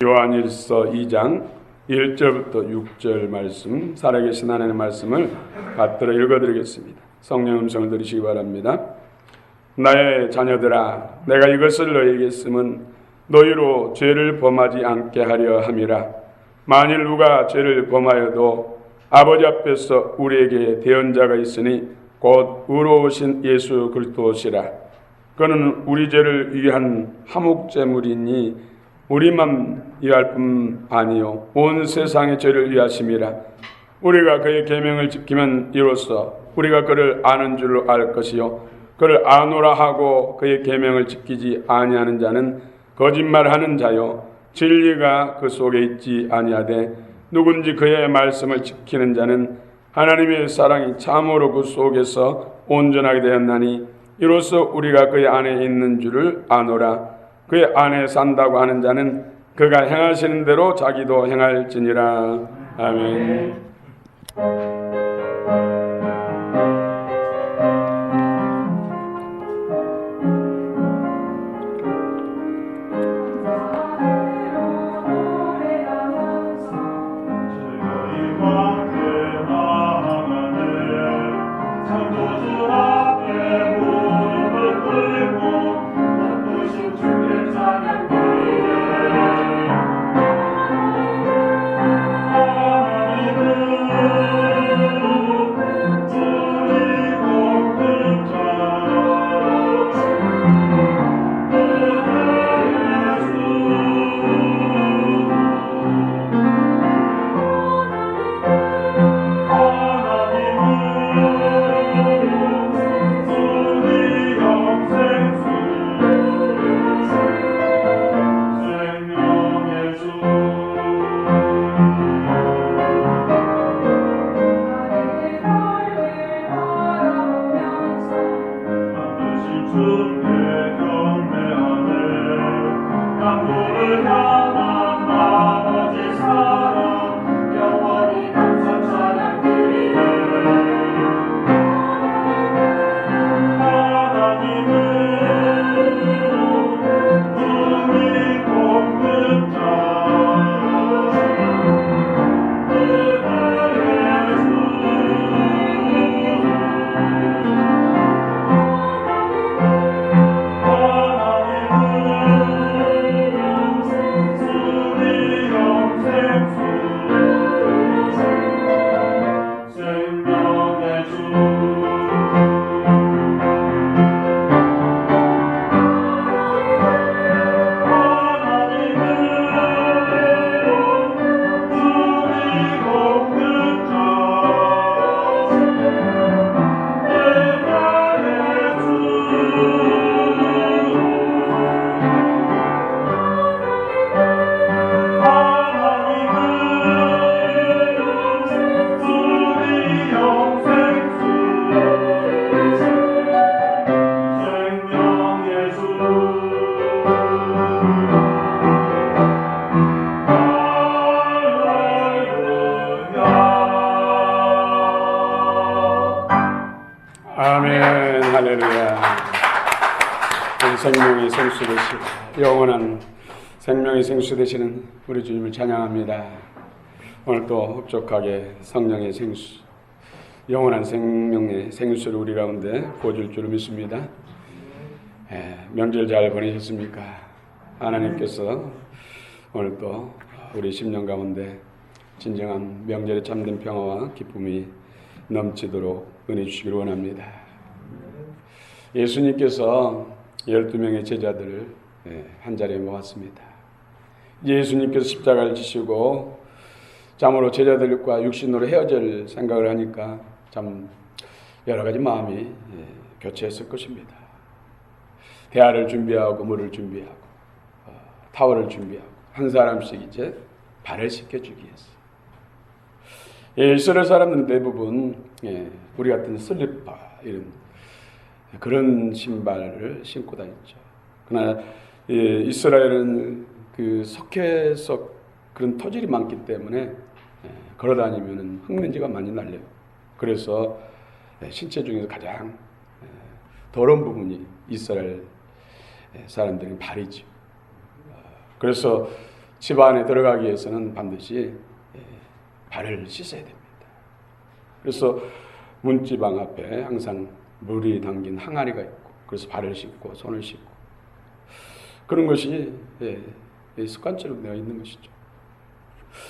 요한일서 2장 1절부터 6절 말씀, 살아계신 하나님의 말씀을 받들어 읽어드리겠습니다. 성령 음성을 들으시기 바랍니다. 나의 자녀들아, 내가 이것을 너희에게 쓰면 너희로 죄를 범하지 않게 하려 함이라. 만일 누가 죄를 범하여도 아버지 앞에서 우리에게 대언자가 있으니 곧 의로우신 예수 그리스도시라. 그는 우리 죄를 위한 화목제물이니 우리만 위할 뿐 아니요 온 세상의 죄를 위하심이라. 우리가 그의 계명을 지키면 이로써 우리가 그를 아는 줄로 알 것이요 그를 아노라 하고 그의 계명을 지키지 아니하는 자는 거짓말하는 자요 진리가 그 속에 있지 아니하되 누군지 그의 말씀을 지키는 자는 하나님의 사랑이 참으로 그 속에서 온전하게 되었나니 이로써 우리가 그의 안에 있는 줄을 아노라. 그의 안에 산다고 하는 자는 그가 행하시는 대로 자기도 행할지니라. 아멘. 아멘. 할렐루야. 생명의 생수 되시고 영원한 생명의 생수 되시는 우리 주님을 찬양합니다. 오늘 또 흡족하게 성령의 생수, 영원한 생명의 생수를 우리 가운데 부어줄 줄 믿습니다. 명절 잘 보내셨습니까? 하나님께서 오늘 또 우리 심령 가운데 진정한 명절의 참된 평화와 기쁨이 넘치도록 은혜 주시기를 원합니다. 예수님께서 12명의 제자들을 한자리에 모았습니다. 예수님께서 십자가를 지시고 참으로 제자들과 육신으로 헤어질 생각을 하니까 참 여러 가지 마음이 교체했을 것입니다. 대화를 준비하고 물을 준비하고 타월을 준비하고 한 사람씩 이제 발을 씻겨주기 위해서. 이스라엘 사람들은 대부분 우리 같은 슬리퍼 이런 그런 신발을 신고 다녔죠. 그러나 이스라엘은 그 석회석 그런 토질이 많기 때문에 걸어다니면 흙먼지가 많이 날려요. 그래서 신체 중에서 가장 더러운 부분이 이스라엘 사람들은 발이죠. 그래서 집 안에 들어가기 위해서는 반드시 발을 씻어야 됩니다. 그래서 문지방 앞에 항상 물이 담긴 항아리가 있고, 그래서 발을 씻고 손을 씻고, 그런 것이 습관처럼 되어 있는 것이죠.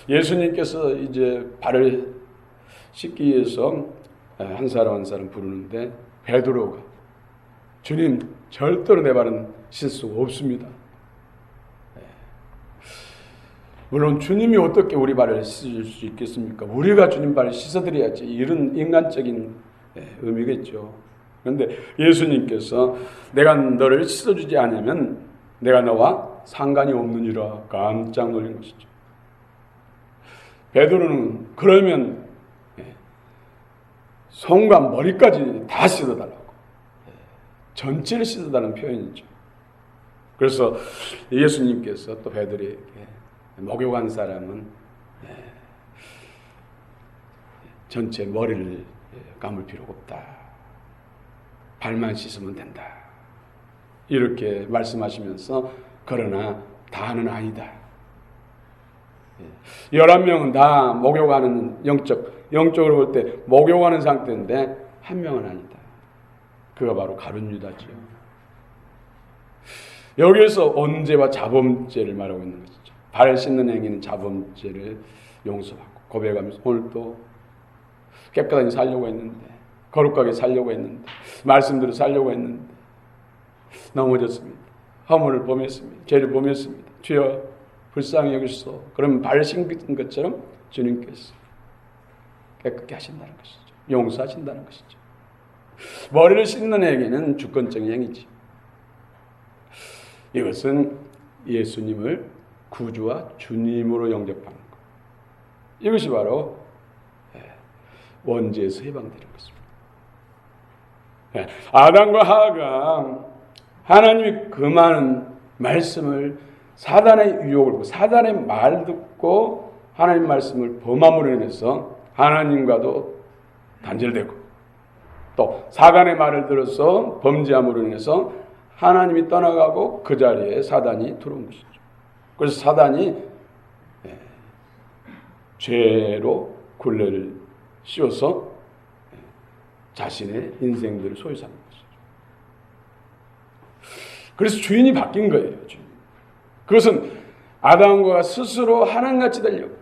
예수님께서 이제 발을 씻기 위해서 한 사람 한 사람 부르는데, 베드로가 주님, 절대로 내 발은 씻을 수가 없습니다. 물론 주님이 어떻게 우리 발을 씻을 수 있겠습니까? 우리가 주님 발을 씻어드려야지, 이런 인간적인 의미겠죠. 그런데 예수님께서 내가 너를 씻어주지 않으면 내가 너와 상관이 없느니라 깜짝 놀란 것이죠. 베드로는 그러면 손과 머리까지 다 씻어달라고, 전체를 씻어달라는 표현이죠. 그래서 예수님께서 또 베드로에게 목욕한 사람은 전체 머리를 감을 필요가 없다, 발만 씻으면 된다, 이렇게 말씀하시면서 그러나 다는 아니다. 11명은 다 목욕하는 영적으로 볼 때 목욕하는 상태인데 한 명은 아니다. 그가 바로 가룟 유다지요. 여기에서 언제와 자범죄를 말하고 있는 것이죠. 발 씻는 행위는 자범죄를 용서하고 고백하면서 오늘 또 깨끗하게 살려고 했는데, 거룩하게 살려고 했는데, 말씀대로 살려고 했는데 넘어졌습니다. 허물을 범했습니다. 죄를 범했습니다. 주여 불쌍히 여기소. 그러면 발 씻은 것처럼 주님께서 깨끗게 하신다는 것이죠. 용서하신다는 것이죠. 머리를 씻는 행위는 주권적인 행위지. 이것은 예수님을 구주와 주님으로 영접하는 것. 이것이 바로 원죄에서 해방되는 것입니다. 아담과 하와가 하나님이 그 많은 말씀을, 사단의 유혹을, 사단의 말 듣고 하나님 말씀을 범함으로 인해서 하나님과도 단절되고, 또 사단의 말을 들어서 범죄함으로 인해서 하나님이 떠나가고 그 자리에 사단이 들어온 것이죠. 그래서 사단이 죄로 굴레를 씌워서 자신의 인생들을 소유하는 것이죠. 그래서 주인이 바뀐 거예요. 주인. 그것은 아담과 스스로 하나님같이 되려고,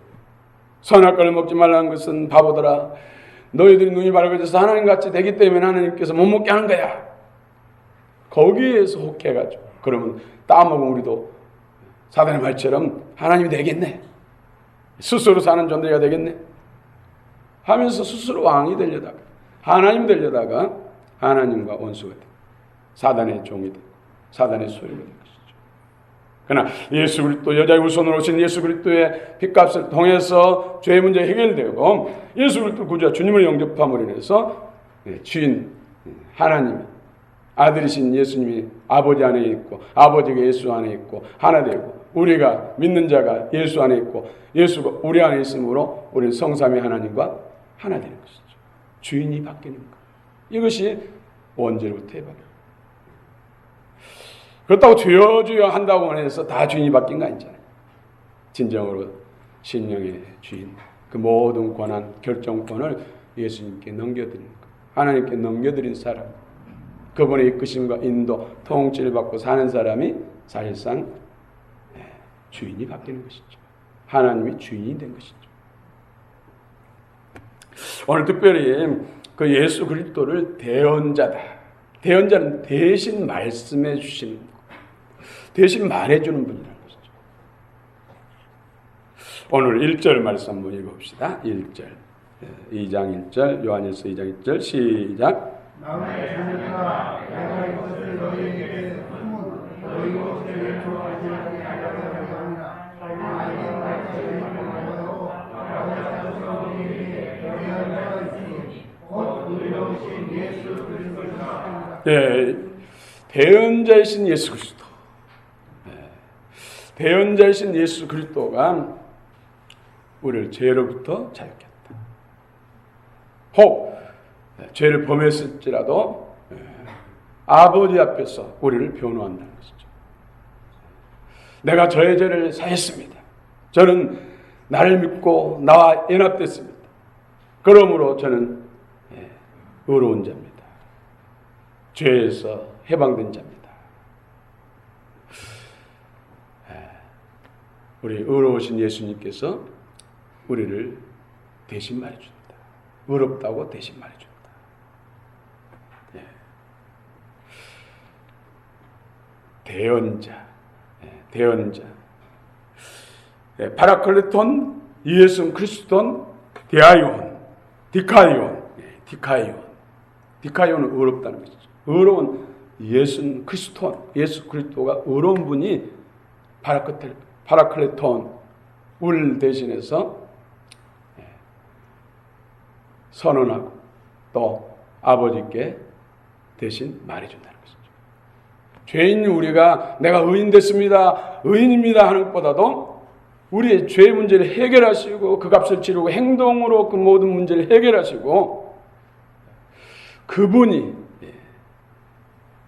선악과를 먹지 말라는 것은 바보더라, 너희들이 눈이 밝아져서 하나님같이 되기 때문에 하나님께서 못 먹게 하는 거야, 거기에서 혹해가지고 그러면 따먹으면 우리도 사단의 말처럼 하나님이 되겠네, 스스로 사는 존재가 되겠네 하면서 스스로 왕이 되려다가, 하나님 되려다가 하나님과 원수가 되고 사단의 종이 되고 사단의 소유가 된 것이죠. 그러나 예수 그리스도, 여자의 후손으로 오신 예수 그리스도의 핏값을 통해서 죄의 문제 해결되고 예수 그리스도 구주와 주님을 영접함으로 인해서 주인 하나님이, 아들이신 예수님이 아버지 안에 있고 아버지가 예수 안에 있고 하나 되고, 우리가 믿는 자가 예수 안에 있고 예수가 우리 안에 있으므로 우리는 성삼위 하나님과 하나 되는 것이죠. 주인이 바뀌는 것. 이것이 원죄로부터 해방입니다. 그렇다고 주여 한다고 해서 다 주인이 바뀐 거 아니잖아요. 진정으로 신령의 주인, 그 모든 권한, 결정권을 예수님께 넘겨드리는 것. 하나님께 넘겨드린 사람, 그분의 이끄심과 인도, 통치를 받고 사는 사람이 사실상 주인이 바뀌는 것이죠. 하나님이 주인이 된 것이죠. 오늘 특별히 그 예수 그리스도를 대언자다. 대언자는 대신 말씀해 주시는, 대신 말해주는 분이라는 것이죠. 오늘 1절 말씀 한번 읽어봅시다. 1절, 2장 1절, 요한일서 2장 1절, 시작. 남의 자녀들아, 내가 이것을 너희에게 품은 너희로 죄를 좋아하지 아니하게 하리라. 하나님의 말씀을 받아도 받아서 너희에게 영향을 받아 있으니 곧 우리로 오신 예수 그리스도시라. 네, 대언자이신 예수 그리스도. 대언자이신 예수 그리스도가 우리를 죄로부터 자유케 했다. 혹 죄를 범했을지라도 아버지 앞에서 우리를 변호한다는 것이죠. 내가 저의 죄를 사했습니다. 저는 나를 믿고 나와 연합됐습니다. 그러므로 저는 의로운 자입니다. 죄에서 해방된 자입니다. 우리 의로우신 예수님께서 우리를 대신 말해줍니다. 의롭다고 대신 말해줍니다. 대언자, 대언자. 파라클레톤, 예수 그리스도는 데아이온, 디카이온은 의롭다는 것이죠. 의로운 예수 그리스도가 의로운 분이 파라클레톤, 울 대신해서 선언하고 또 아버지께 대신 말해준다는 것이죠. 죄인 우리가 내가 의인 됐습니다, 의인입니다 하는 것보다도 우리의 죄 문제를 해결하시고 그 값을 치르고 행동으로 그 모든 문제를 해결하시고 그분이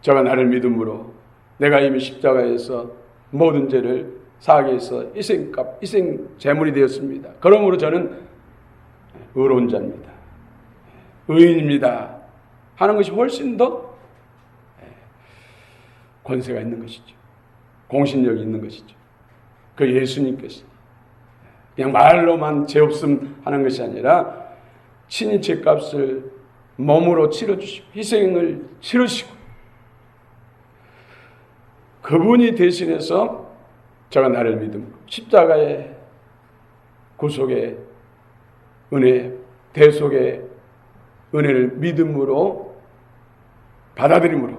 저가 나를 믿음으로 내가 이미 십자가에서 모든 죄를 사하기 위해서 희생값, 희생 제물이 되었습니다. 그러므로 저는 의로운 자입니다. 의인입니다 하는 것이 훨씬 더 권세가 있는 것이죠. 공신력이 있는 것이죠. 그 예수님께서 그냥 말로만 죄 없음 하는 것이 아니라 친히 죄값을 몸으로 치러주시고 희생을 치르시고 그분이 대신해서 제가 나를 믿음 십자가의 구속의 은혜 대속의 은혜를 믿음으로 받아들임으로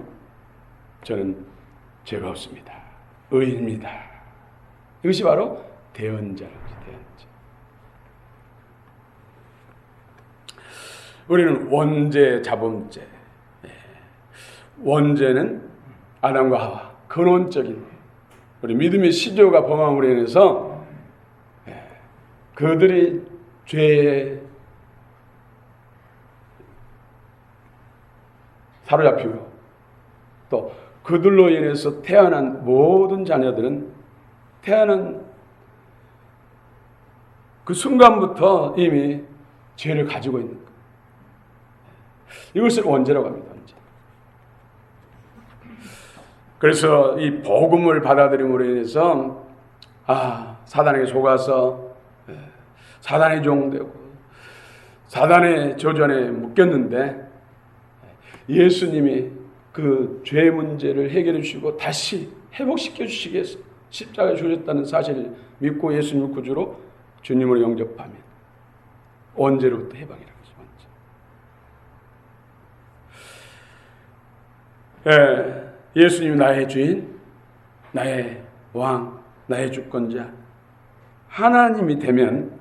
저는 죄가 없습니다. 의인입니다. 이것이 바로 대언자라는 것이죠. 대언자. 우리는 원죄, 자범죄. 원죄는 아담과 하와 근원적인 우리 믿음의 시조가 범함으로 인해서 그들이 죄에 사로잡히고 또 그들로 인해서 태어난 모든 자녀들은 태어난 그 순간부터 이미 죄를 가지고 있는 거예요. 이것을 원죄라고 합니다. 원죄. 그래서 이 복음을 받아들임으로 인해서 사단에게 속아서 사단의 종되고 사단의 저주안에 묶였는데 예수님이 그 죄 문제를 해결해 주시고 다시 회복시켜 주시기 위해서 십자가에 죽으셨다는 사실을 믿고 예수님을 구주로 주님으로 영접하면 원죄로부터 해방이라는 것이죠. 예수님이 나의 주인, 나의 왕, 나의 주권자 하나님이 되면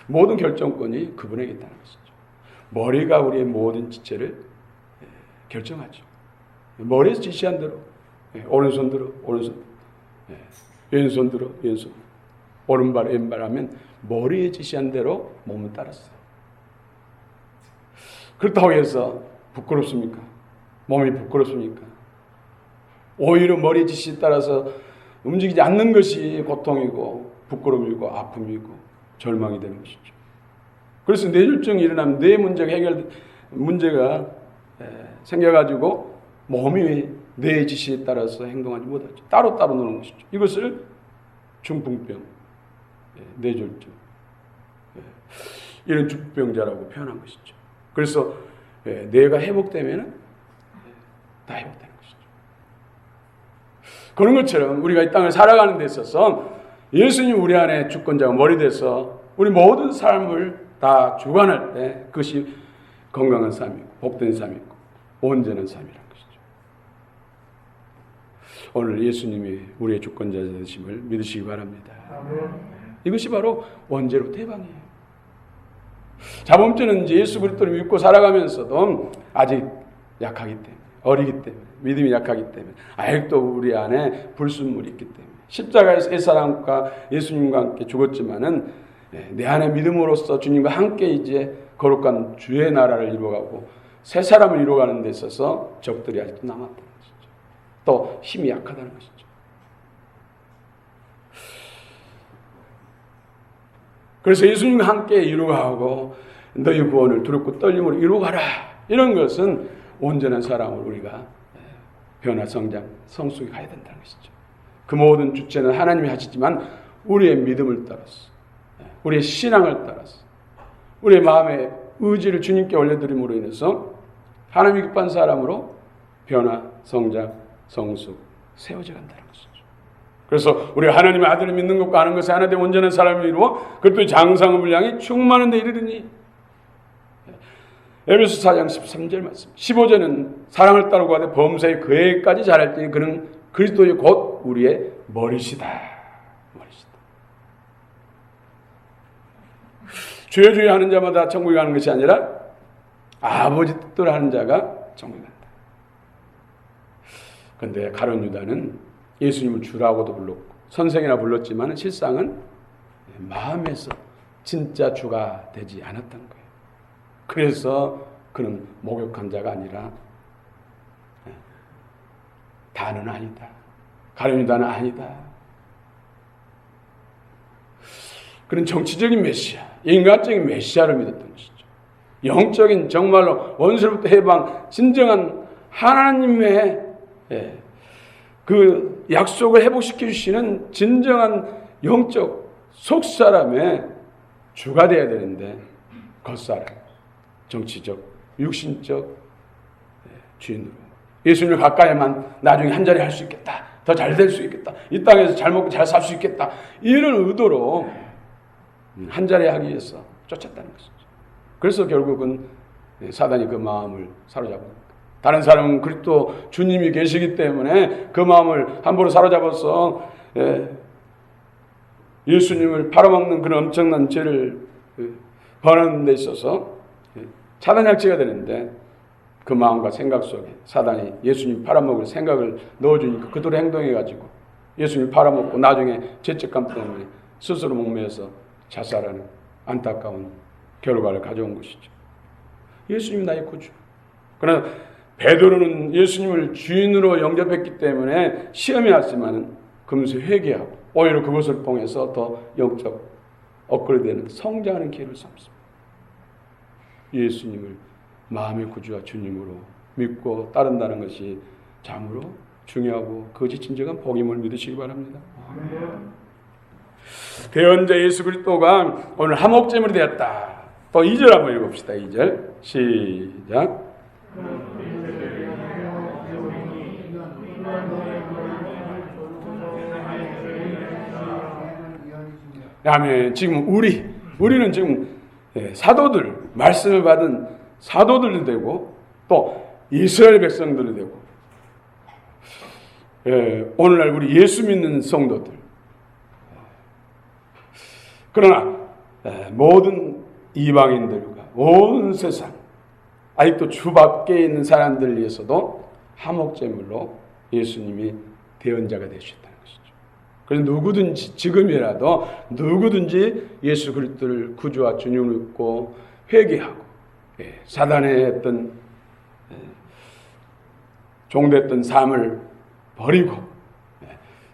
모든 결정권이 그분에게 있다는 것이죠. 머리가 우리의 모든 지체를 결정하죠. 머리에서 지시한 대로 오른손 들어 오른손, 왼손 들어 왼손, 오른발 왼발 하면 머리에 지시한 대로 몸은 따랐어요. 그렇다고 해서 부끄럽습니까? 몸이 부끄럽습니까? 오히려 머리 지시에 따라서 움직이지 않는 것이 고통이고 부끄러움이고 아픔이고 절망이 되는 것이죠. 그래서 뇌졸중이 일어나면 뇌 문제가 생겨가지고 몸이 뇌의 지시에 따라서 행동하지 못하죠. 따로따로 노는 것이죠. 이것을 중풍병, 뇌졸중, 이런 중풍병자라고 표현한 것이죠. 그래서 뇌가 회복되면 다 회복되는 것이죠. 그런 것처럼 우리가 이 땅을 살아가는 데 있어서 예수님 우리 안에 주권자가 머리 돼서 우리 모든 삶을 다 주관할 때 그것이 건강한 삶이고 복된 삶이고 온전한 삶이라는 것이죠. 오늘 예수님이 우리의 주권자 되심을 믿으시기 바랍니다. 이것이 바로 원죄로부터 해방이에요. 자범죄는 이제 예수 그리스도를 믿고 살아가면서도 아직 약하기 때문에 어리기 때문에 믿음이 약하기 때문에 아직도 우리 안에 불순물이 있기 때문에 십자가에서 옛사람과 예수님과 함께 죽었지만은 내 안에 믿음으로써 주님과 함께 이제 거룩한 주의 나라를 이루어가고 새 사람을 이루어가는 데 있어서 적들이 아직도 남았다는 것이죠. 또 힘이 약하다는 것이죠. 그래서 예수님과 함께 이루어가고 너희 구원을 두렵고 떨림으로 이루어가라. 이런 것은 온전한 사람을 우리가 변화, 성장, 성숙이 가야 된다는 것이죠. 그 모든 주체는 하나님이 하시지만 우리의 믿음을 따라서, 우리의 신앙을 따라서, 우리의 마음의 의지를 주님께 올려드림으로 인해서 하나님이 기뻐한 사람으로 변화, 성장, 성숙, 세워져 간다는 것이죠. 그래서 우리가 하나님의 아들을 믿는 것과 아는 것에 하나 된 온전한 사람을 이루어 그것도 장성한 분량이 충만한 데 이르르니. 에베소 4장 13절 말씀. 15절은 사랑을 따르고 하되 범사의 그에까지 잘할 때니 그는 그리스도의 곧 우리의 머리시다. 머리시다. 주여 주여 하는 자마다 천국에 가는 것이 아니라 아버지 뜻대로 하는 자가 천국에 간다. 그런데 가룟 유다는 예수님을 주라고도 불렀고 선생이라 불렀지만 실상은 마음에서 진짜 주가 되지 않았던 거예요. 그래서 그는 목욕한 자가 아니라 다는 아니다. 가룟 유다는 아니다. 그는 정치적인 메시아, 인간적인 메시아를 믿었던 것이죠. 영적인 정말로 원수로부터 해방, 진정한 하나님의 그 약속을 회복시켜 주시는 진정한 영적 속사람의 주가 되어야 되는데 겉사람, 정치적, 육신적 주인으로 예수님을 가까이만 나중에 한 자리 할 수 있겠다, 더 잘 될 수 있겠다, 이 땅에서 잘 먹고 잘 살 수 있겠다, 이런 의도로 한 자리 하기 위해서 쫓았다는 것이죠. 그래서 결국은 사단이 그 마음을 사로잡았다. 다른 사람은 그리스도 주님이 계시기 때문에 그 마음을 함부로 사로잡아서 예수님을 팔아먹는 그런 엄청난 죄를 범하는 데 있어서 차단약지가 되는데 그 마음과 생각 속에 사단이 예수님 팔아먹을 생각을 넣어주니까 그대로 행동해가지고 예수님 팔아먹고 나중에 죄책감 때문에 스스로 목매어서 자살하는 안타까운 결과를 가져온 것이죠. 예수님이 나의 구주. 그러나 베드로는 예수님을 주인으로 영접했기 때문에 시험이 왔지만 금세 회개하고 오히려 그것을 통해서 더 영적 업그레이드되는 성장하는 기회를 삼습니다. 예수님을 마음의 구주와 주님으로 믿고 따른다는 것이 참으로 중요하고 그것이 진정한 복임을 믿으시기 바랍니다. 대언자 예수 그리스도가 오늘 화목제물이 되었다. 또 2절 한번 읽읍시다. 2절 시작. 아멘. 지금 우리는 지금 사도들, 말씀을 받은 사도들이 되고 또 이스라엘 백성들이 되고 오늘날 우리 예수 믿는 성도들. 그러나 모든 이방인들과 온 세상 아직도 주 밖에 있는 사람들 위해서도 화목제물로 예수님이 대언자가 되셨다는 것이죠. 그래서 누구든지 지금이라도 누구든지 예수 그리스도를 구주와 주님으로 믿고 회개하고 사단의 어떤 종됐던 삶을 버리고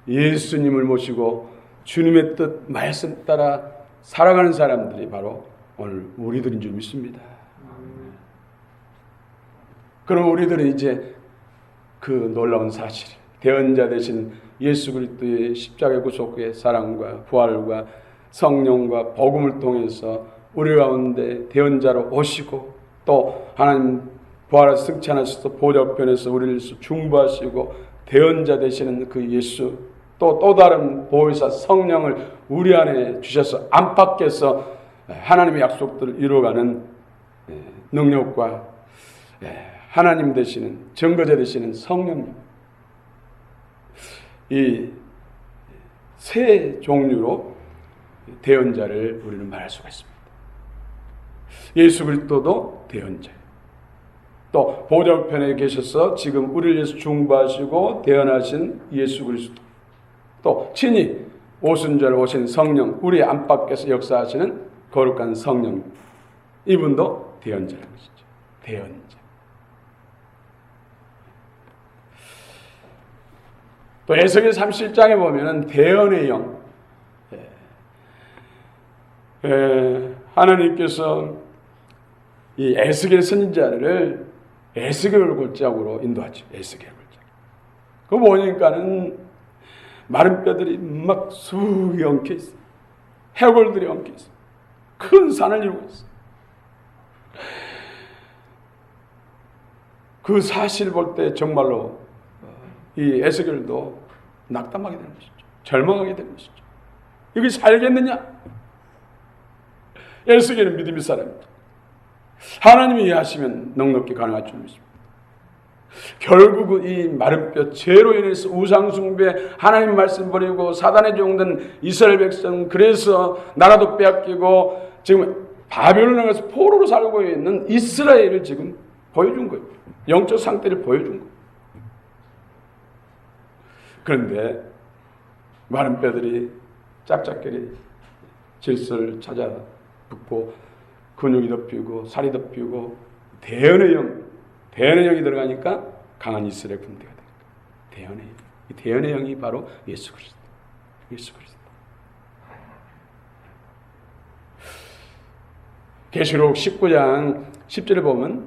예수님을 모시고 주님의 뜻 말씀 따라 살아가는 사람들이 바로 오늘 우리들인 줄 믿습니다. 그럼 우리들은 이제 그 놀라운 사실, 대언자 되신 예수 그리스도의 십자가의 구속의 사랑과 부활과 성령과 복음을 통해서 우리 가운데 대언자로 오시고 또 하나님 부활을 승천하셔서 보좌편에서 우리를 중보하시고 대언자 되시는 그 예수 또 다른 보혜사 성령을 우리 안에 주셔서 안팎에서 하나님의 약속들을 이루어가는 능력과 하나님 되시는 증거자 되시는 성령님 이 세 종류로 대언자를 우리는 말할 수가 있습니다. 예수 그리스도도 대언자예요. 또 보좌편에 계셔서 지금 우리를 위해서 중보하시고 대언하신 예수 그리스도 또 친히 오순절 오신 성령 우리 안팎에서 역사하시는 거룩한 성령 이분도 대언자라는 것이죠. 대언자. 또 에스겔 37장에 보면은 대언의 영 하나님께서 이 에스겔 선지자를 에스겔 골짜기로 인도하죠. 에스겔 골짜기. 그 보니까는 마른 뼈들이 막 수히 엉켜 있어. 해골들이 엉켜 있어. 큰 산을 이루고 있어. 그 사실 볼 때 정말로 이 에스겔도 낙담하게 되는 것이죠. 절망하게 되는 것이죠. 이게 살겠느냐? 에스겔은 믿음의 사람입니다. 하나님이 하시면 넉넉히 가능할 줄 믿습니다. 결국 이 마른 뼈 죄로 인해서 우상 숭배, 하나님 말씀 버리고 사단의 종된 이스라엘 백성, 그래서 나라도 빼앗기고 지금 바벨론에 가서 포로로 살고 있는 이스라엘을 지금 보여준 거예요. 영적 상태를 보여준 거예요. 그런데 마른 뼈들이 짝짝거리 질서를 찾아 붙고 근육이 덮이고 살이 덮이고 대언의 영이 들어가니까 강한 이스라엘 군대가 됩니다. 대언의 영. 이 대언의 영이 바로 예수 그리스도. 예수 그리스도. 계시록 19장 10절에 보면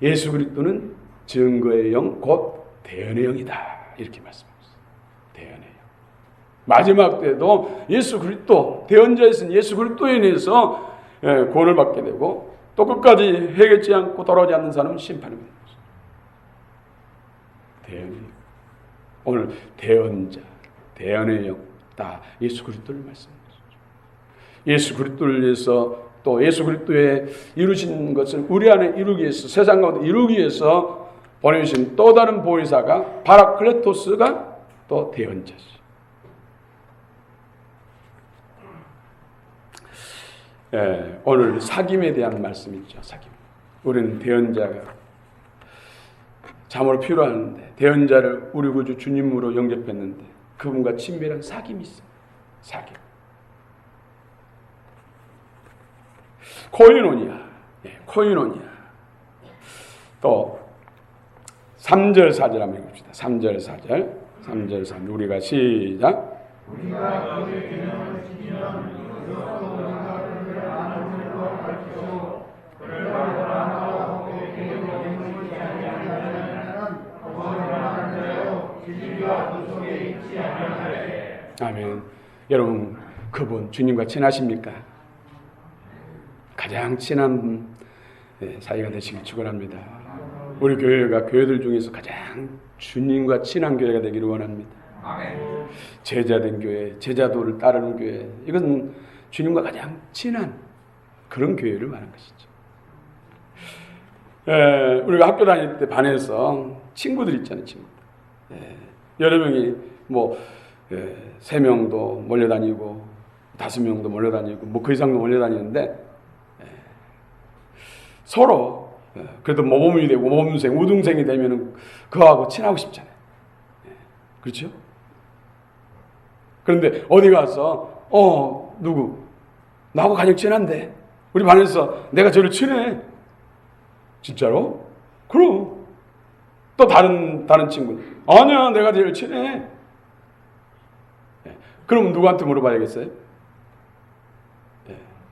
예수 그리스도는 증거의 영 곧 대언의 영이다. 이렇게 말씀하셨어요. 대언의 영. 마지막 때도 예수 그리스도, 대언자이신 예수 그리스도에 인해서 구원을 받게 되고 또 끝까지 회개치 않고 돌아오지 않는 사람은 심판을 받는 것입니다. 대언의 영. 오늘 대언자, 대언의 영, 다 예수 그리스도를 말씀하셨죠. 예수 그리스도를 위해서 또 예수 그리스도의 이루신 것을 우리 안에 이루기 위해서, 세상 가운데 이루기 위해서 보내주신 또 다른 보혜사가 바라클레토스가 또 대언자시. 오늘 사귐에 대한 말씀이 있죠. 사귐. 우리는 대언자가 참으로 필요한데 대언자를 우리 구주 주님으로 영접했는데 그분과 친밀한 사귐이 있어요. 사귐. 코이노니아. 코이노니아. 또 3절 4절 한번 읽읍시다. 3절 4절. 3절 4절. 우리가 시작. 우리가 그의 계명을 지키면 이로써 우리가 그를 아는 줄로 알지요. 그를 원하고 그의 계명을 지키지 아니하면 거짓말하는 자요 진리가 그 속에 있지 아니하되. 아멘. 여러분 그분 주님과 친하십니까? 가장 친한 사이가 되시길 축원합니다. 우리 교회가 교회들 중에서 가장 주님과 친한 교회가 되기를 원합니다. 제자된 교회, 제자도를 따르는 교회, 이건 주님과 가장 친한 그런 교회를 말하는 것이죠. 우리가 학교 다닐 때 반에서 친구들 있잖아요, 친구들. 여러 명이 3명도 몰려다니고 5명도 몰려다니고 그 이상도 몰려다니는데 서로 그래도 모범이 되고 모범생, 우등생이 되면은 그하고 친하고 싶잖아요. 그렇죠? 그런데 어디 가서 누구 나하고 가장 친한데 우리 반에서 내가 저를 친해. 진짜로? 그럼 또 다른 친구 아니야 내가 제일 친해. 그럼 누구한테 물어봐야겠어요?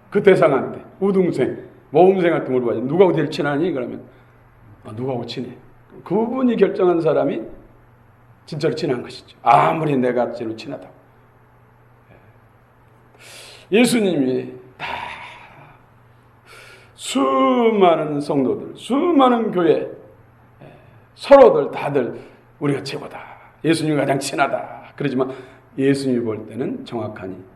그 대상한테 우등생 모범생한테 물어봐야지. 누구하고 제일 친하니? 그러면 누구하고 친해. 그분이 결정한 사람이 진짜로 친한 것이죠. 아무리 내가 제일 친하다고. 예수님이 다 수많은 성도들, 수많은 교회 서로들 다들 우리가 최고다. 예수님이 가장 친하다. 그러지만 예수님이 볼 때는 정확하니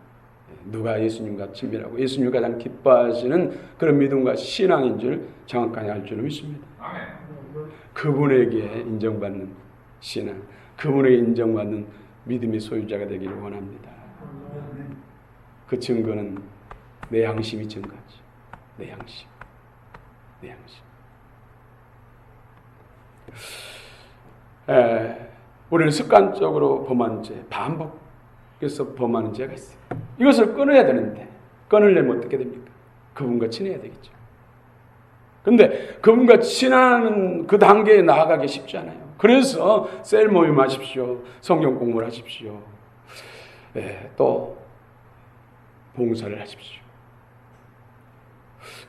누가 예수님과 친밀하고 예수님이 가장 기뻐하시는 그런 믿음과 신앙인 줄 정확하게 알 줄을 믿습니다. 그분에게 인정받는 신앙, 그분에게 인정받는 믿음의 소유자가 되기를 원합니다. 그 증거는 내 양심이 증거하지. 내 양심. 우리는 습관적으로 범한 죄, 반복해서 범하는 죄가 있어요. 이것을 끊어야 되는데 끊으려면 어떻게 됩니까? 그분과 친해야 되겠죠. 근데 그분과 친하는 그 단계에 나아가기 쉽지 않아요. 그래서 셀 모임하십시오. 성경 공부를 하십시오. 또 봉사를 하십시오.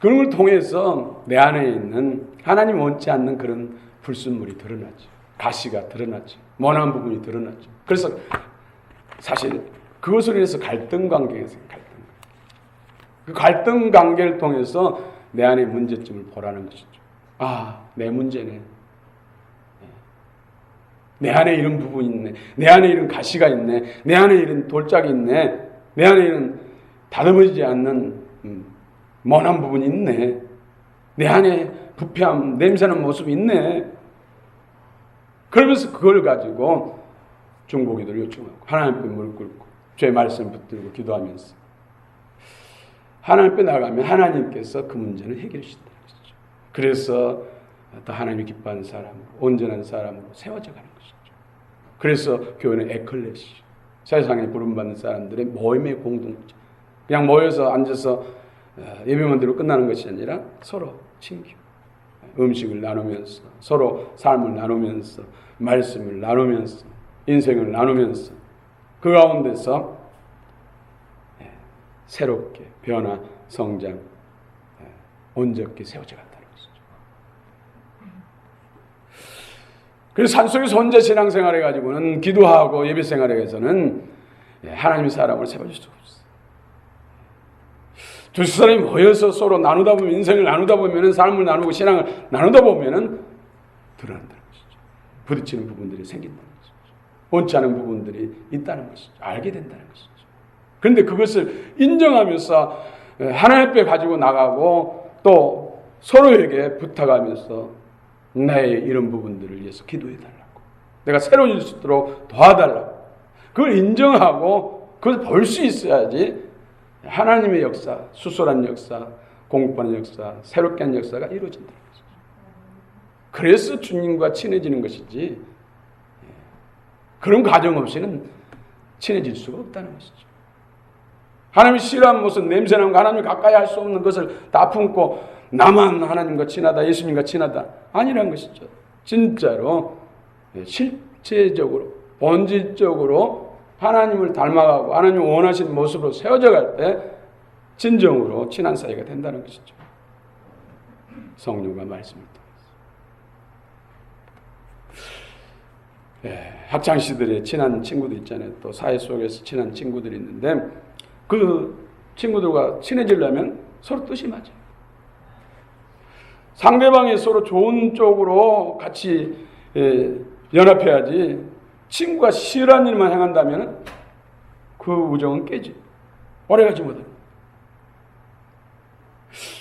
그런 걸 통해서 내 안에 있는 하나님 원치 않는 그런 불순물이 드러나죠. 가시가 드러나죠. 모난 부분이 드러나죠. 그래서 사실 그것으로 인해서 갈등 관계가 생겨요. 그 갈등 관계를 통해서 내 안의 문제점을 보라는 것이죠. 아, 내 문제네. 내 안에 이런 부분이 있네. 내 안에 이런 가시가 있네. 내 안에 이런 돌짝이 있네. 내 안에 이런 다듬어지지 않는 모난 부분이 있네. 내 안에 부패함, 냄새나는 모습이 있네. 그러면서 그걸 가지고 중보기도를 요청하고 하나님 앞에 무릎 꿇고 죄의 말씀 붙들고 기도하면서 하나님 앞에 나가면 하나님께서 그 문제를 해결해 주신다는 것이죠. 그래서 또 하나님이 기뻐하는 사람으로, 온전한 사람으로 세워져 가는 것이죠. 그래서 교회는 에클레시, 세상에 부름받는 사람들의 모임의 공동체. 그냥 모여서 앉아서 예배만 들고 끝나는 것이 아니라 서로 친교, 음식을 나누면서, 서로 삶을 나누면서, 말씀을 나누면서, 인생을 나누면서 그 가운데서 새롭게 변화, 성장, 온전히 세워져 간다는 것이죠. 그래서 산속에서 혼자 신앙생활 해가지고는 기도하고 예배생활에서는 하나님의 사람을 세워줄 수 없어요. 두 사람이 모여서 서로 나누다 보면, 인생을 나누다 보면, 삶을 나누고 신앙을 나누다 보면 드러난다는 것이죠. 부딪히는 부분들이 생긴다는 것이죠. 원치 않은 부분들이 있다는 것이죠. 알게 된다는 것이죠. 그런데 그것을 인정하면서 하나님 앞에 가지고 나가고 또 서로에게 부탁하면서 나의 이런 부분들을 위해서 기도해달라고, 내가 새로워질 수 있도록 도와달라고, 그걸 인정하고 그걸 볼 수 있어야지 하나님의 역사, 수술한 역사, 공급하는 역사, 새롭게 하는 역사가 이루어진다는 것이죠. 그래서 주님과 친해지는 것이지 그런 과정 없이는 친해질 수가 없다는 것이죠. 하나님이 싫어하는 모습, 냄새나는 거, 하나님이 가까이 할 수 없는 것을 다 품고 나만 하나님과 친하다, 예수님과 친하다 아니란 것이죠. 진짜로 실제적으로 본질적으로 하나님을 닮아가고 하나님이 원하시는 모습으로 세워져 갈 때 진정으로 친한 사이가 된다는 것이죠. 성령과 말씀을 통해서. 학창 시절에 친한 친구들 있잖아요. 또 사회 속에서 친한 친구들이 있는데 그 친구들과 친해지려면 서로 뜻이 맞아요. 상대방이 서로 좋은 쪽으로 같이 연합해야지, 친구가 싫어하는 일만 행한다면 그 우정은 깨지, 오래가지 못합니다.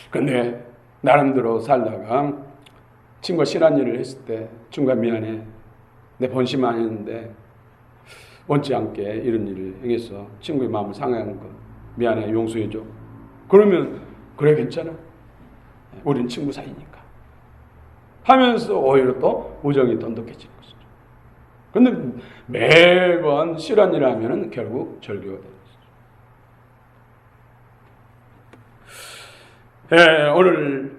근데 나름대로 살다가 친구가 싫어하는 일을 했을 때 친구가 미안해, 내 본심 아니었는데 원치 않게 이런 일을 행해서 친구의 마음을 상해하는 거 미안해, 용서해줘. 그러면 그래, 괜찮아, 우린 친구 사이니까 하면서 오히려 또 우정이 돈독해지는 것이죠. 그런데 매번 싫어하는 일을 하면 결국 절교가 되는 것이죠. 오늘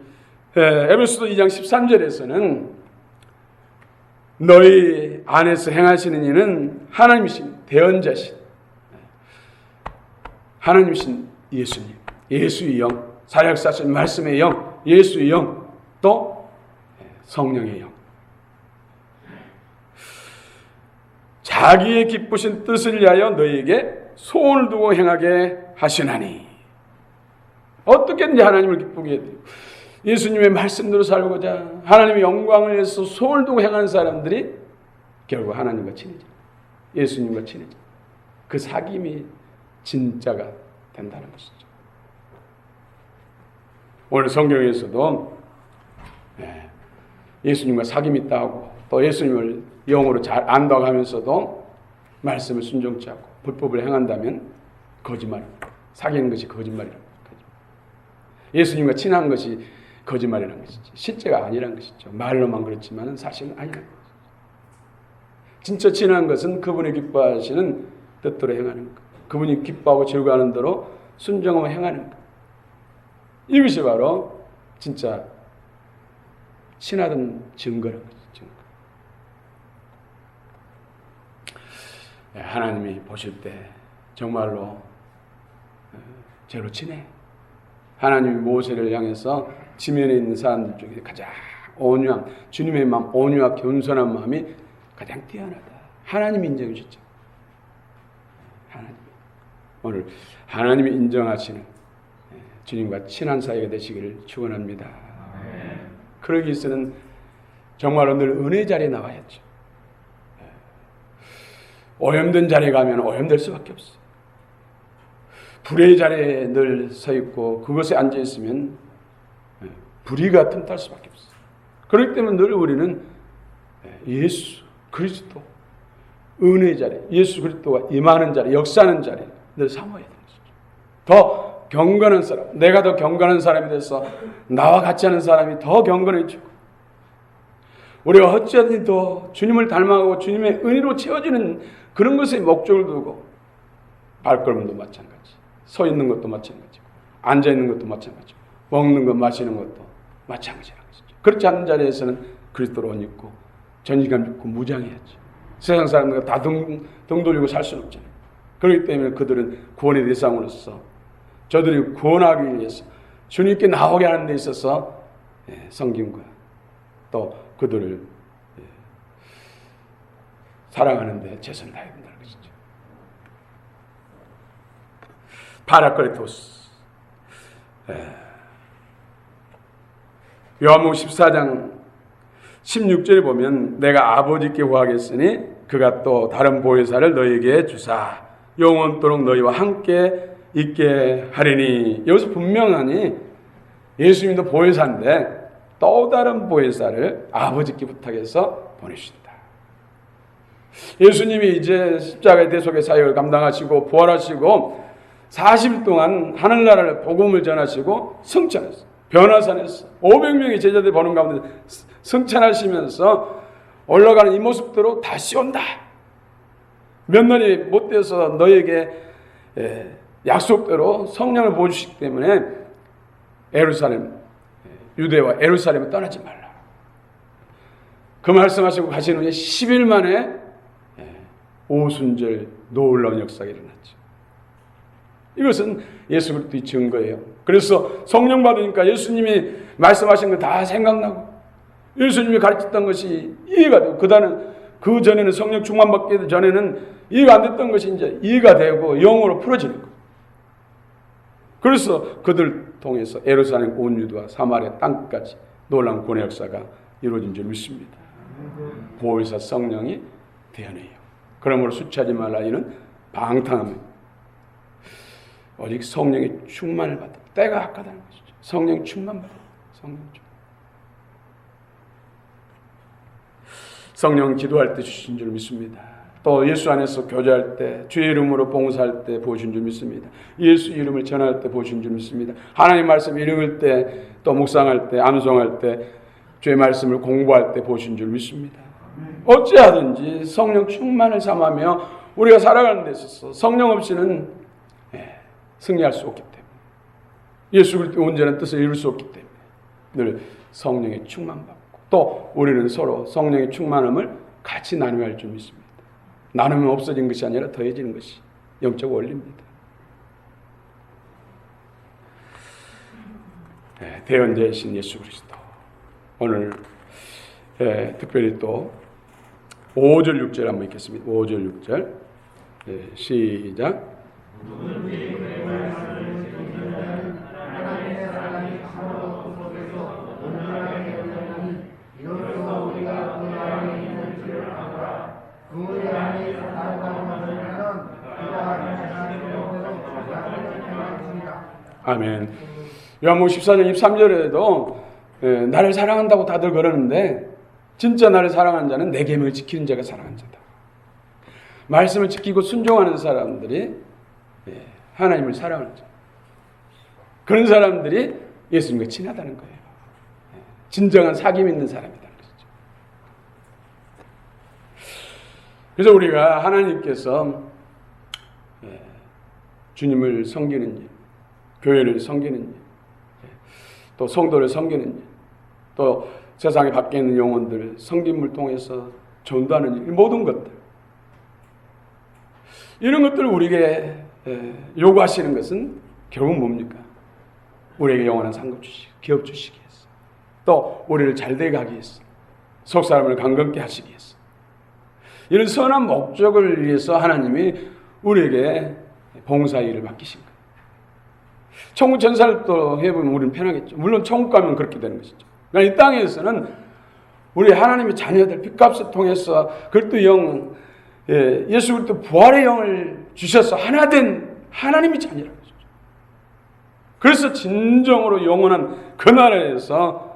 에베소서 2장 13절에서는 너희 안에서 행하시는 이는 하나님이신 대언자신, 하나님이신 예수님, 예수의 영, 사역사신 말씀의 영, 예수의 영, 또 성령의 영, 자기의 기쁘신 뜻을 위하여 너희에게 소원을 두고 행하게 하시나니. 어떻게든지 하나님을 기쁘게 해드리고 예수님의 말씀대로 살고자 하나님의 영광을 위해서 소원을 두고 행하는 사람들이 결국 하나님과 친해져, 예수님과 친해져, 그 사귐이 진짜가 된다는 것이죠. 오늘 성경에서도 예수님과 사귐이 있다고, 또 예수님을 영으로 잘 안다고 하면서도 말씀을 순종치 않고 불법을 행한다면 거짓말입니다. 사귀는 것이 거짓말이라고. 예수님과 친한 것이 거짓말이라는 것이죠. 실제가 아니라는 것이죠. 말로만 그렇지만 사실은 아니라는 것이죠. 진짜 친한 것은 그분이 기뻐하시는 뜻대로 행하는 것, 그분이 기뻐하고 즐거워하는 대로 순종하며 행하는 것, 이것이 바로 진짜 친하다는 증거라는 것이죠. 증거. 하나님이 보실 때 정말로 저로 친해. 하나님이 모세를 향해서 지면에 있는 사람들 중에 가장 온유한, 주님의 마음, 온유와 겸손한 마음이 가장 뛰어나다. 하나님이 인정해 주셨죠. 하나님. 오늘 하나님이 인정하시는 주님과 친한 사이가 되시기를 축원합니다. 그러기 위해서는 정말로 늘 은혜 자리에 나와야죠. 오염된 자리에 가면 오염될 수밖에 없어요. 불의 자리에 늘 서 있고 그것에 앉아 있으면 불의가 틈탈 수밖에 없어요. 그렇기 때문에 늘 우리는 예수 그리스도 은혜 자리, 예수 그리스도가 임하는 자리, 역사하는 자리 늘 삼아야 되는 것이죠. 더 경건한 사람, 내가 더 경건한 사람이 돼서 나와 같이 하는 사람이 더 경건해지고 우리가 어찌하든지 더 주님을 닮아가고 주님의 은혜로 채워지는 그런 것에 목적을 두고 발걸음도 마찬가지, 서 있는 것도 마찬가지고 앉아 있는 것도 마찬가지고 먹는 것 마시는 것도 마찬가지라는 것이죠. 그렇지 않은 자리에서는 그리스도로 옷 입고 전신감 입고 무장해야죠. 세상 사람들과 다 등 돌리고 살 수는 없잖아요. 그렇기 때문에 그들은 구원의 대상으로서 저들이 구원하기 위해서 주님께 나오게 하는 데 있어서 성김과 또 그들을 사랑하는 데 최선을 다해야 된다는 것이죠. 파라클레토스. 요한복음 14장 16절에 보면 내가 아버지께 구하겠으니 그가 또 다른 보혜사를 너희에게 주사 영원토록 너희와 함께 있게 하리니. 여기서 분명하니 예수님도 보혜사인데 또 다른 보혜사를 아버지께 부탁해서 보내주신다. 예수님이 이제 십자가의 대속의 사역을 감당하시고 부활하시고 40일 동안 하늘나라를 복음을 전하시고 성찬했어요. 변화산에서 500명의 제자들 보는 가운데 성찬하시면서 올라가는 이 모습대로 다시 온다. 몇 년이 못 돼서 너에게 약속대로 성령을 보여주시기 때문에 예루살렘, 유대와 예루살렘을 떠나지 말라. 그 말씀하시고 가신 후에 10일 만에 오순절 놀라운 역사가 일어났죠. 이것은 예수 그리스도의 증거예요. 그래서 성령 받으니까 예수님이 말씀하신 거 다 생각나고 예수님이 가르쳤던 것이 이해가 되고 그 전에는 성령 충만 받기 전에는 이해가 안 됐던 것이 이제 이해가 되고 영으로 풀어지는 거예요. 그래서 그들 통해서 예루살렘 온 유대와 사마리아 땅까지 놀라운 구원의 역사가 이루어진 줄 믿습니다. 보혜사 성령이 대언해요. 그러므로 수치하지 말라. 이는 방탕함입니다. 오직 성령의 충만을 받아. 때가 아까다는 것이죠. 성령 충만 받아. 성령 기도할 때 주신 줄 믿습니다. 또 예수 안에서 교제할 때, 주의 이름으로 봉사할 때 보신 줄 믿습니다. 예수 이름을 전할 때 보신 줄 믿습니다. 하나님 말씀 읽을 때, 또 묵상할 때, 암송할 때, 주의 말씀을 공부할 때 보신 줄 믿습니다. 어찌하든지 성령 충만을 삼으며 우리가 살아가는 데 있어서 성령 없이는 승리할 수 없기 때문에, 예수 그리스도의 온전한 뜻을 이룰 수 없기 때문에 늘 성령의 충만받고, 또 우리는 서로 성령의 충만함을 같이 나누어야 할 줄 믿습니다. 나누면 없어진 것이 아니라 더해지는 것이 영적 원리입니다. 대언자이신 예수 그리스도, 오늘 특별히 또 5절 6절 한번 읽겠습니다. 5절 6절 시작. 아멘. 요한복음 14장 23절에도 나를 사랑한다고 다들 그러는데 진짜 나를 사랑하는 자는 내 계명을 지키는 자가 사랑하는 자다. 말씀을 지키고 순종하는 사람들이 하나님을 사랑하는 자. 그런 사람들이 예수님과 친하다는 거예요. 진정한 사귐 있는 사람이라는 것이죠. 그래서 우리가 하나님께서 주님을 섬기는 일, 교회를 섬기는 일, 또 성도를 섬기는 일, 또 세상에 밖에 있는 영혼들을 섬김을 통해서 전도하는 일, 모든 것들, 이런 것들을 우리에게 요구하시는 것은 결국 뭡니까? 우리에게 영원한 상급 주시고 기업 주시기 위해서, 또 우리를 잘되게 하기 위해서, 속 사람을 강건케 하시기 위해서, 이런 선한 목적을 위해서 하나님이 우리에게 봉사의 일을 맡기신 거예요. 천국 전사를 또 해보면 우리는 편하겠죠. 물론 천국 가면 그렇게 되는 것이죠. 그러나 이 땅에서는 우리 하나님의 자녀들 핏값을 통해서 그리스도 영, 예수 그리스도 부활의 영을 주셔서 하나 된 하나님의 자녀라는 것이죠. 그래서 진정으로 영원한 그 나라에서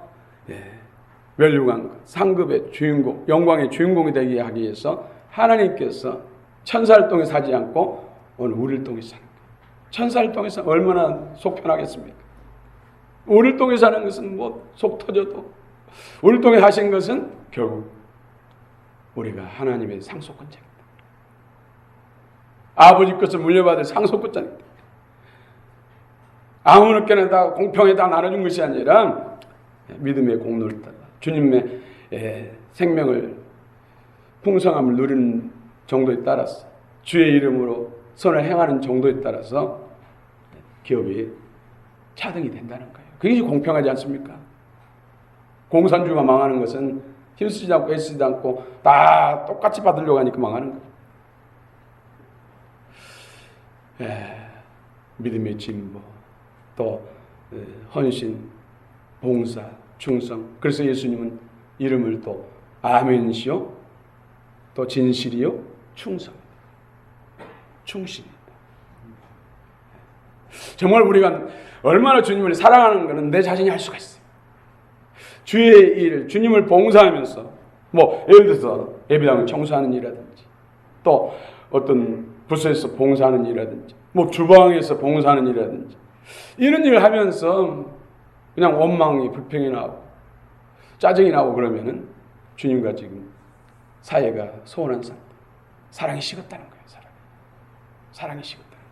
멸류관 상급의 주인공, 영광의 주인공이 되게 하기 위해서 하나님께서 천사를 통해 사지 않고 오늘 우리를 통해 사는 거예요. 천사를 통해서 얼마나 속 편하겠습니까? 우리를 통해 사는 것은 뭐 속 터져도, 우리를 통해 하신 것은 결국 우리가 하나님의 상속권자입니다. 아버지 것을 물려받을 상속권자입니다. 아무렇게나 다 공평에 다 나눠준 것이 아니라 믿음의 공로를 따라 주님의 생명을 풍성함을 누리는 정도에 따라서 주의 이름으로 선을 행하는 정도에 따라서 기업이 차등이 된다는 거예요. 그게 공평하지 않습니까? 공산주의가 망하는 것은 힘쓰지 않고 애쓰지 않고 다 똑같이 받으려고 하니까 망하는 거예요. 믿음의 진보, 또 헌신, 봉사, 충성. 그래서 예수님은 이름을 또 아멘이요, 또 진실이요, 충성, 충신입니다. 정말 우리가 얼마나 주님을 사랑하는 것은 내 자신이 알 수가 있어요. 주의 일, 주님을 봉사하면서 뭐 예를 들어서 예배당을 청소하는 일이라든지, 또 어떤 부서에서 봉사하는 일이라든지, 뭐 주방에서 봉사하는 일이라든지, 이런 일을 하면서 그냥 원망이 불평이 나고 짜증이 나고 그러면은 주님과 지금 사이가 소원한 상태, 사랑이 식었다는 거예요. 사랑이 식었다는 거예요.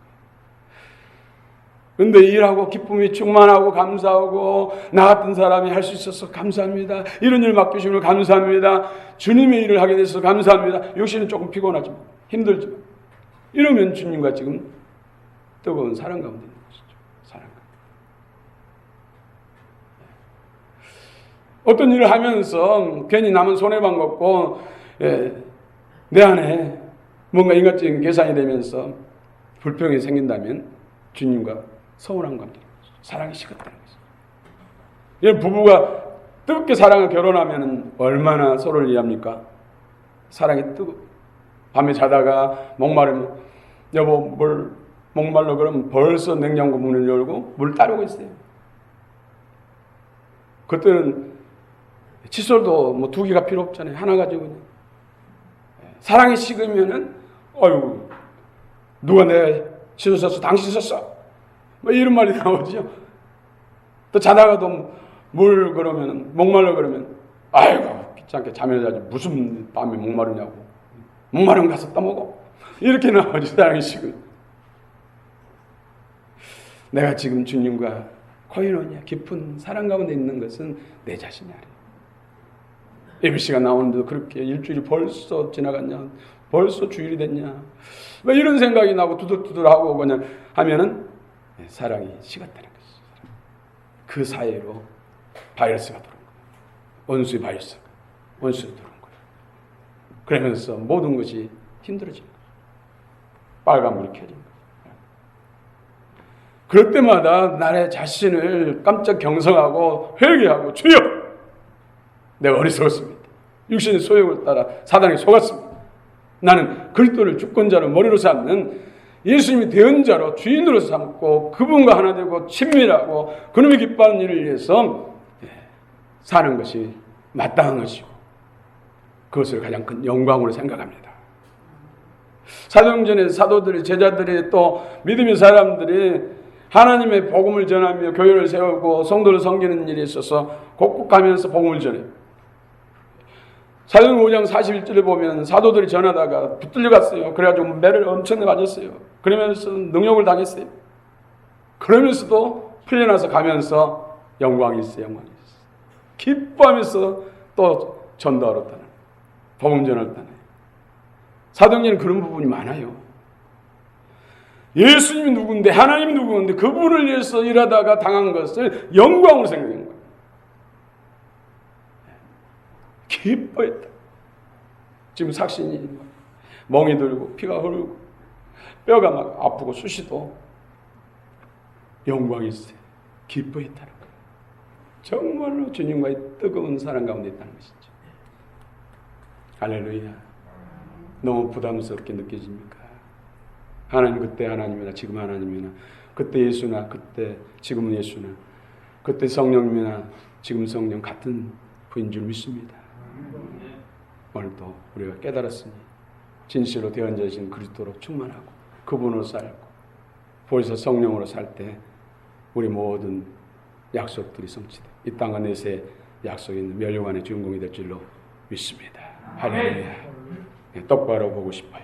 근데 일하고 기쁨이 충만하고 감사하고 나 같은 사람이 할 수 있어서 감사합니다. 이런 일 맡기시면 감사합니다. 주님의 일을 하게 돼서 감사합니다. 역시는 조금 피곤하지만 힘들지만 이러면 주님과 지금 뜨거운 사랑 가운데 있는 것이죠. 사랑 가운데. 어떤 일을 하면서 괜히 남은 손해만 걷고 내 안에 뭔가 인간적인 계산이 되면서 불평이 생긴다면 주님과 서운한 관계, 사랑이 식었다는 거죠. 이 부부가 뜨겁게 사랑을 결혼하면 얼마나 서로를 이해합니까? 사랑이 뜨겁. 밤에 자다가 목마르면 여보 물 목말라 그러면 벌써 냉장고 문을 열고 물 따르고 있어요. 그때는 칫솔도 뭐 2개가 필요 없잖아요. 하나 가지고 그냥. 사랑이 식으면은 어휴 누가 내 칫솔 썼어? 당신 썼어? 뭐 이런 말이 나오죠. 또 자다가도 물 그러면 목말라 그러면 아이고 귀찮게 잠을 자지 무슨 밤에 목마르냐고, 목마르면 가서 떠먹어, 이렇게 나오지. 사랑이 식은. 내가 지금 주님과 코인원이야 깊은 사랑 가운데 있는 것은 내 자신이 알아요. 예배시간 나오는데도 그렇게 일주일이 벌써 지나갔냐, 벌써 주일이 됐냐, 왜 이런 생각이 나고 두들두들하고 그냥 하면은 사랑이 식었다는 것이죠. 그 사이로 바이러스가 들어온 거예요. 원수의 바이러스가 원수가 들어온 거예요. 그러면서 모든 것이 힘들어지는 거예요. 빨간불이 켜진 거예요. 그럴 때마다 나의 자신을 깜짝 경성하고 회개하고 주여 내가 어리석었습니다. 육신의 소욕을 따라 사단에게 속았습니다. 나는 그리스도를 주권자로 머리로 삼는 예수님이 대언자로 주인으로 삼고 그분과 하나 되고 친밀하고 그놈의 기뻐하는 일을 위해서 사는 것이 마땅한 것이고 그것을 가장 큰 영광으로 생각합니다. 사도행전의 사도들이, 제자들이, 또 믿음의 사람들이 하나님의 복음을 전하며 교회를 세우고 성도를 섬기는 일에 있어서 곳곳 가면서 복음을 전해요. 사도행전 5장 41절에 보면 사도들이 전하다가 붙들려 갔어요. 그래가지고 매를 엄청나게 맞았어요. 그러면서 능욕을 당했어요. 그러면서도 풀려나서 가면서 영광이 있어요. 영광이 있어요. 기뻐하면서 또 전도하러 떠나요. 복음 전하러 떠나요. 사도행전은 그런 부분이 많아요. 예수님이 누구인데, 하나님이 누구인데 그분을 위해서 일하다가 당한 것을 영광으로 생각한 거예요. 기뻐했다. 지금 삭신이 멍이 들고 피가 흐르고 뼈가 막 아프고 쑤시도 영광이 있어요. 기뻐했다는 거예요. 정말로 주님과의 뜨거운 사랑 가운데 있다는 것이죠. 할렐루야. 너무 부담스럽게 느껴집니까? 하나님 그때 하나님이나 지금 하나님이나, 그때 예수나 그때 지금은 예수나, 그때 성령님이나 지금 성령 같은 분인 줄 믿습니다. 오늘도 우리가 깨달았으니 진실로 대언자이신 그리스도로 충만하고 그분으로 살고 보혜사 성령으로 살 때 우리 모든 약속들이 성취돼 이 땅과 내세 약속에 있는 멸류관의 주인공이 될 줄로 믿습니다. 할렐루야. 똑바로 보고 싶어요.